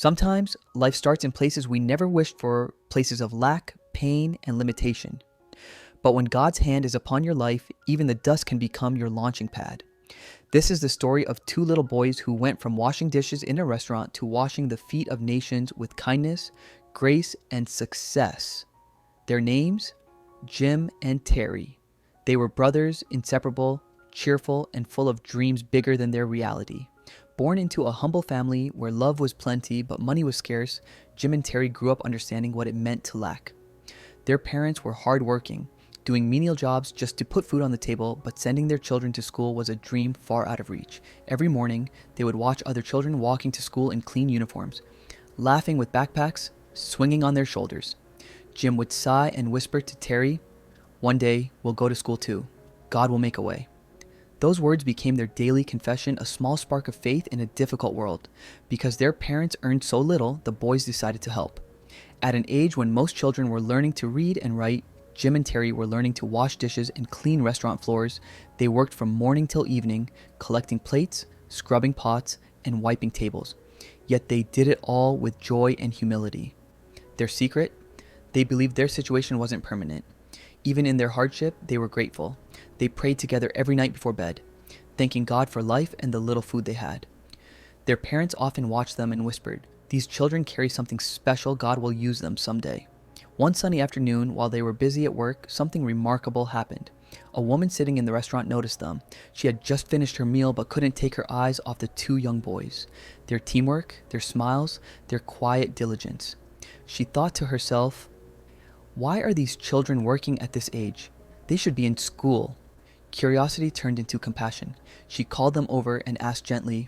Sometimes life starts in places we never wished for, places of lack, pain, and limitation. But when God's hand is upon your life, even the dust can become your launching pad. This is the story of two little boys who went from washing dishes in a restaurant to washing the feet of nations with kindness, grace, and success. Their names? Jim and Terry. They were brothers, inseparable, cheerful, and full of dreams bigger than their reality. Born into a humble family where love was plenty but money was scarce, Jim and Terry grew up understanding what it meant to lack. Their parents were hardworking, doing menial jobs just to put food on the table, but sending their children to school was a dream far out of reach. Every morning, they would watch other children walking to school in clean uniforms, laughing with backpacks swinging on their shoulders. Jim would sigh and whisper to Terry, "One day, we'll go to school too. God will make a way." Those words became their daily confession, a small spark of faith in a difficult world. Because their parents earned so little, the boys decided to help. At an age when most children were learning to read and write, Jim and Terry were learning to wash dishes and clean restaurant floors. They worked from morning till evening, collecting plates, scrubbing pots, and wiping tables. Yet they did it all with joy and humility. Their secret? They believed their situation wasn't permanent. Even in their hardship, they were grateful. They prayed together every night before bed, thanking God for life and the little food they had. Their parents often watched them and whispered, "These children carry something special. God will use them someday." One sunny afternoon, while they were busy at work, something remarkable happened. A woman sitting in the restaurant noticed them. She had just finished her meal but couldn't take her eyes off the two young boys. Their teamwork, their smiles, their quiet diligence. She thought to herself, "Why are these children working at this age? They should be in school." Curiosity turned into compassion. She called them over and asked gently,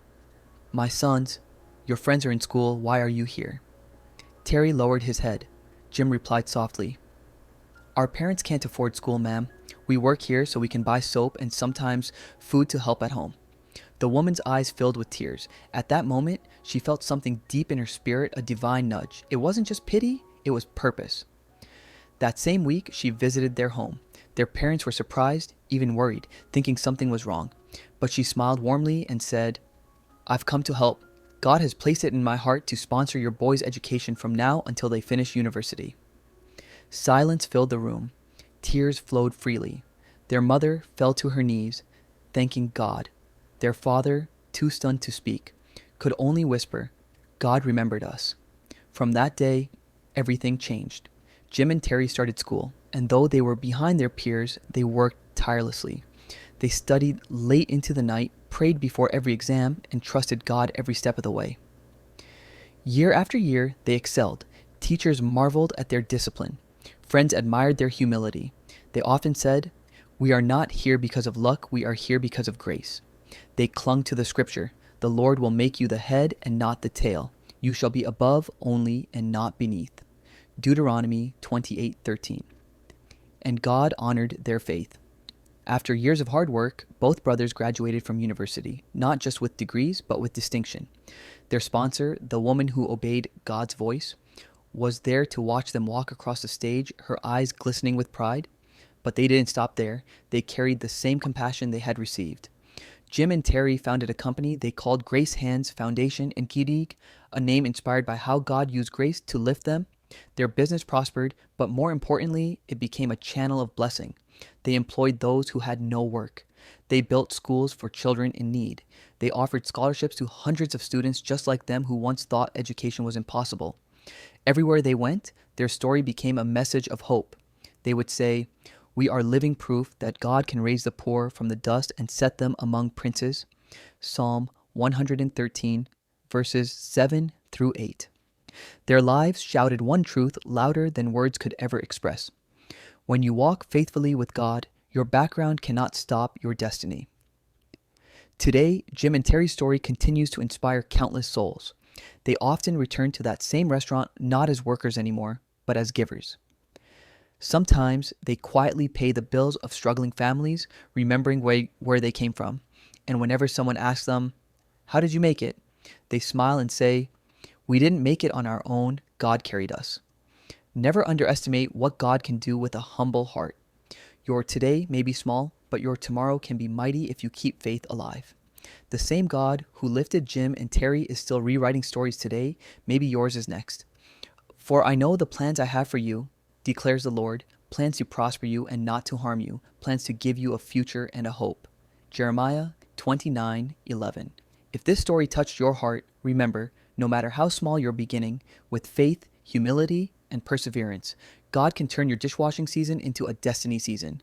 "My sons, your friends are in school. Why are you here?" Terry lowered his head. Jim replied softly, "Our parents can't afford school, ma'am. We work here so we can buy soap and sometimes food to help at home." The woman's eyes filled with tears. At that moment, she felt something deep in her spirit, a divine nudge. It wasn't just pity, it was purpose. That same week, she visited their home. Their parents were surprised, even worried, thinking something was wrong. But she smiled warmly and said, "I've come to help. God has placed it in my heart to sponsor your boys' education from now until they finish university." Silence filled the room. Tears flowed freely. Their mother fell to her knees, thanking God. Their father, too stunned to speak, could only whisper, "God remembered us." From that day, everything changed. Jim and Terry started school, and though they were behind their peers, they worked tirelessly. They studied late into the night, prayed before every exam, and trusted God every step of the way. Year after year, they excelled. Teachers marveled at their discipline. Friends admired their humility. They often said, "We are not here because of luck, we are here because of grace." They clung to the scripture, "The Lord will make you the head and not the tail. You shall be above only and not beneath." Deuteronomy 28:13. And God honored their faith. After years of hard work, both brothers graduated from university, not just with degrees, but with distinction. Their sponsor, the woman who obeyed God's voice, was there to watch them walk across the stage, her eyes glistening with pride. But they didn't stop there. They carried the same compassion they had received. Jim and Terry founded a company they called Grace Hands Foundation in Kidig, a name inspired by how God used grace to lift them. Their business prospered, but more importantly, it became a channel of blessing. They employed those who had no work. They built schools for children in need. They offered scholarships to hundreds of students just like them who once thought education was impossible. Everywhere they went, their story became a message of hope. They would say, "We are living proof that God can raise the poor from the dust and set them among princes." Psalm 113, verses 7 through 8. Their lives shouted one truth louder than words could ever express. When you walk faithfully with God, your background cannot stop your destiny. Today, Jim and Terry's story continues to inspire countless souls. They often return to that same restaurant not as workers anymore, but as givers. Sometimes they quietly pay the bills of struggling families, remembering where they came from. And whenever someone asks them, "How did you make it?" they smile and say, "We didn't make it on our own, God carried us." Never underestimate what God can do with a humble heart. Your today may be small, but your tomorrow can be mighty if you keep faith alive. The same God who lifted Jim and Terry is still rewriting stories today. Maybe yours is next. For I know the plans I have for you, declares the Lord, plans to prosper you and not to harm you, plans to give you a future and a hope. Jeremiah 29:11. If this story touched your heart, remember, no matter how small your beginning, with faith, humility, and perseverance, God can turn your dishwashing season into a destiny season.